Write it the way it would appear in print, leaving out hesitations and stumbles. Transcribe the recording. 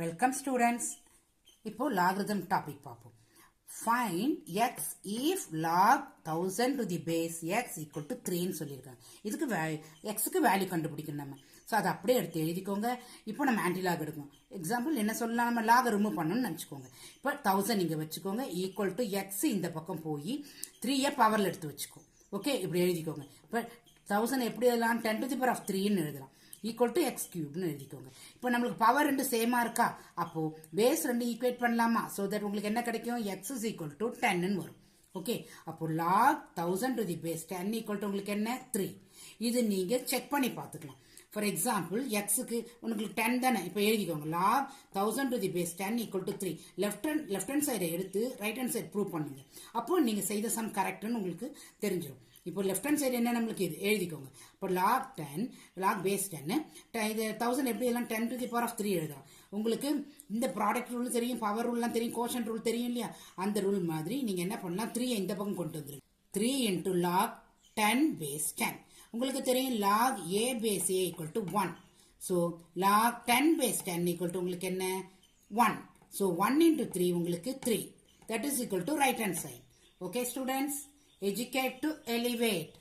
Welcome students. இப்போ logarithm topic பார்ப்போம். Find x if log 1000 to the base x equal to 3 ன்னு சொல்லியிருக்காங்க. இதுக்கு xக்கு வேல்யூ கண்டுபிடிக்கணும் நம்ம. ஸோ அதை அப்படியே எடுத்து எழுதிக்கோங்க. இப்போ நம்ம ஆன்டிலாக் எடுக்கணும். எக்ஸாம்பிள் என்ன சொல்லலாம், நம்ம லாக ரிமூவ் பண்ணணும்னு நினச்சிக்கோங்க. இப்போ 1000 இங்கே வச்சுக்கோங்க, ஈக்குவல் டு எக்ஸ் இந்த பக்கம் போய் 3யை பவரில் எடுத்து வச்சுக்கோ. ஓகே, இப்படி எழுதிக்கோங்க. இப்போ 1000 எப்படி எழுதலாம், 10 to the power of 3ன்னு எழுதலாம். ஈக்குவல் டு எக்ஸ் கியூப்னு எழுதிக்கோங்க. இப்போ நம்மளுக்கு பவர் ரெண்டு சேமா இருக்கா, அப்போ பேஸ் ரெண்டு ஈக்குவேட் பண்ணலாமா? ஸோ தட் உங்களுக்கு என்ன கிடைக்கும், எக்ஸ் இஸ் ஈக்குவல் டு 10ன்னு வரும். ஓகே, அப்போ log 1000 to the base 10 equal to உங்களுக்கு என்ன 3. இது நீங்க செக் பண்ணி பார்த்துக்கலாம். ஃபார் எக்ஸாம்பிள் எக்ஸுக்கு உங்களுக்கு 10 தானே, இப்போ எழுதிக்கோங்க. Log 1000 to the base 10 equal to 3. Left hand சைடை எடுத்து ரைட் ஹேண்ட் சைடு ப்ரூவ் பண்ணுங்க. அப்போ நீங்க செய்த சம் கரெக்ட்னு உங்களுக்கு தெரிஞ்சிடும். இப்போ லெஃப்ட் ஹேண்ட் சைடு என்ன நம்மளுக்கு இது எழுதிக்கோங்க. இப்போ லாக் 10 லாக் பேஸ் 10 இது 1000 எப்படி எல்லாம் 10 டு தி பவர் ஆஃப் 3 எழுதலாம். உங்களுக்கு இந்த ப்ராடக்ட் ரூல் தெரியும், பவர் ரூல்லாம் தெரியும், கோஷன் ரூல் தெரியும் இல்லையா? அந்த ரூல் மாதிரி நீங்க என்ன பண்ணலாம், 3 இந்த பக்கம் கொண்டு வந்துருங்க. 3 இன்டூ லாக் 10 பேஸ் 10. உங்களுக்கு தெரியும் log a base a equal to 1. So log 10 base 10 equal to உங்களுக்கு என்ன 1. ஸோ 1 இன்டூ 3 உங்களுக்கு 3. That is equal to right hand side. Okay students, educate to elevate.